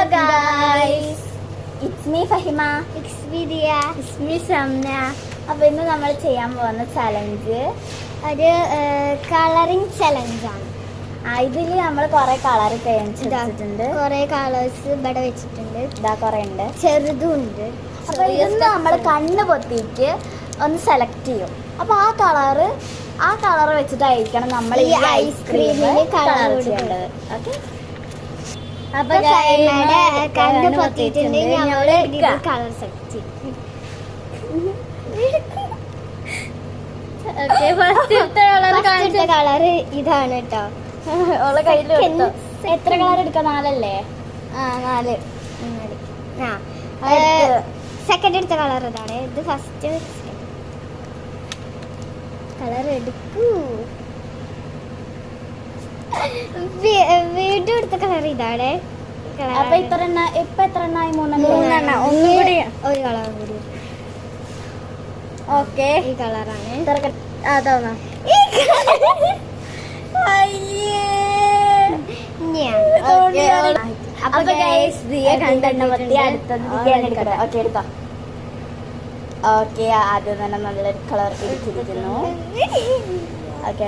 Hello guys, it's me Fahima, it's me Dia, it's me Shamna. അപ്പോൾ ഇന്ന് നമ്മൾ ചെയ്യാൻ പോകുന്ന ചലഞ്ച് ഒരു കളറിംഗ് ചലഞ്ചാണ്. ഇതിൽ നമ്മൾ കുറേ കളർ വെച്ചിട്ടുണ്ട്, കുറേ കളേഴ്സ് ഇവിടെ വെച്ചിട്ടുണ്ട്. ഇതാ കുറേ ഉണ്ട്, ചെറുതും ഉണ്ട്. അപ്പോൾ ഇതൊന്ന് നമ്മൾ കണ്ണ് പൊത്തിയിട്ട് ഒന്ന് സെലക്ട് ചെയ്യും. അപ്പോൾ ആ കളർ വെച്ചിട്ടായിരിക്കണം നമ്മൾ ഈ ഐസ്ക്രീമിൽ കളർ ചെയ്യേണ്ടത്. ഓക്കെ, അപ്പോൾ കണ്ണ് പൊത്തിയിട്ടുണ്ട്. നമ്മൾ കളർ സെലക്ട് ചെയ്യും. ഫസ്റ്റ് കളർ ഇതാണ് കേട്ടോ. എത്ര കളർ എടുക്കാം? 4 അല്ലേ? 4. സെക്കൻഡ് എടുത്ത കളർ ഇതാണ്. ഇത് ഫസ്റ്റ് കളർ എടുക്കൂ. വീണ്ടും എടുത്ത കളർ ഇതാണ്. അപ്പൊ ഇപ്പൊ എത്ര എണ്ണായി? 3 ഒന്നും കൂടി ഒരു കളർ കൂടി. ഓക്കെ, ഈ കളറാണ്. അതാ ഓക്കെ. ആദ്യം തന്നെ നല്ലൊരു കളർ എടുത്തിരിക്കുന്നു. ഓക്കെ,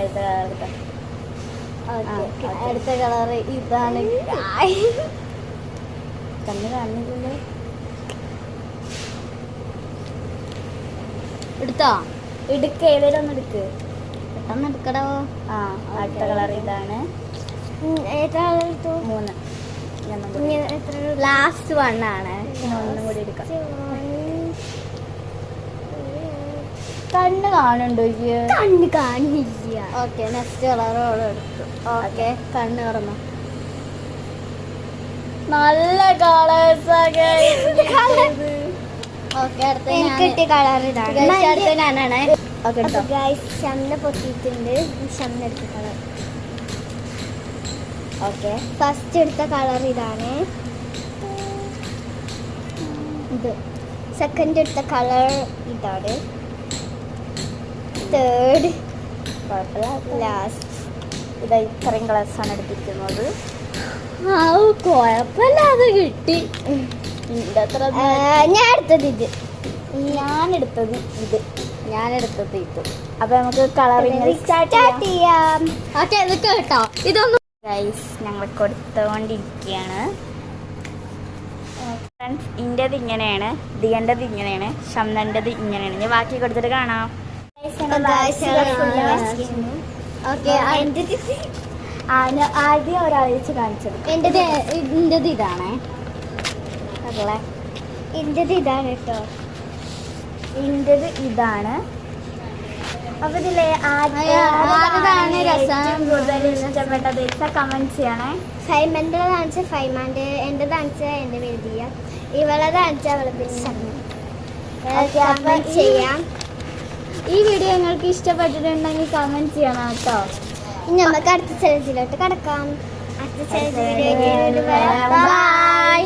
അടുത്ത കളർ ഇതാണ്. കണ്ണ് കാണുന്നില്ലല്ലോ. എടുത്തോ? ഏതെങ്കിലും ഒന്ന് എടുക്ക്, പെട്ടെന്ന് എടുക്കടോ. അടുത്ത കളർ ഇതാണ്. 3. ലാസ്റ്റ് 1 ആണ്. ഒന്നും കൂടി എടുക്കാം. കണ്ണ് കാണുന്നുണ്ടോ? കണ്ണ് കാണില്ല. ഓക്കെ, നെക്സ്റ്റ് കളറോടെ എടുത്തു. ഓക്കെ, കണ്ണ് തുറന്നു. നല്ല കളേഴ്സ്. ഓക്കെ, കിട്ടിയ കളർ ഇതാണ്. ഞാനാണ്. ഷംന പൊത്തിയിട്ടുണ്ട്. ഷംന എടുത്ത കളർ. ഓക്കെ, ഫസ്റ്റ് എടുത്ത കളർ ഇതാണ്. ഇത് സെക്കൻഡ് എടുത്ത കളർ ഇതാണ്. തേർഡ് ലാസ്റ്റ് ഇതാ ഇത്രയും കളേഴ്സ് ആണ് എടുത്തിരിക്കുന്നത്. കുഴപ്പമില്ലാതെ കിട്ടി. ഞാനെടുത്തത് ഇത്. അപ്പൊ നമുക്ക് കളറിങ് സ്റ്റാർട്ട് ചെയ്യാം. ഓക്കെ, ഇതൊക്കെ കേട്ടോ. ഇതൊന്നും ഗൈസ് ഞങ്ങൾ കൊടുത്തുകൊണ്ടിരിക്കുകയാണ്. ഫ്രണ്ട്സ്, ഇന്റേത് ഇങ്ങനെയാണ്, ദിയൻ്റെത് ഇങ്ങനെയാണ്, ഷംനൻ്റെത് ഇങ്ങനെയാണ്. ഞാൻ ബാക്കി കൊടുത്തിട്ട് കാണാം. ആദ്യം ഒരാഴ്ച കാണിച്ചത് എന്റേത് ഇതാണ്. അതല്ലേ, എന്റേത് ഇതാണ് കേട്ടോ. ഇന്റേത് ഇതാണ്. അപ്പൊ ഇതിലെ കൂടുതൽ ഇഷ്ടപ്പെട്ടത് കമന്റ് ചെയ്യണേ. ഫൈമന്റെ കാണിച്ച ഫൈമാന്റെ, എന്റെ കാണിച്ച എന്റെ എഴുതിയ, ഇവളെ കാണിച്ച അവളെ ചെയ്യാം. ഈ വീഡിയോ നിങ്ങൾക്ക് ഇഷ്ടപ്പെട്ടിട്ടുണ്ടെങ്കിൽ കമന്റ് ചെയ്യണം കേട്ടോ. ഇനി നമുക്ക് അടുത്ത ചലഞ്ചിലോട്ട് കടക്കാം. അടുത്ത ചലഞ്ച് വീഡിയോ. ബൈ.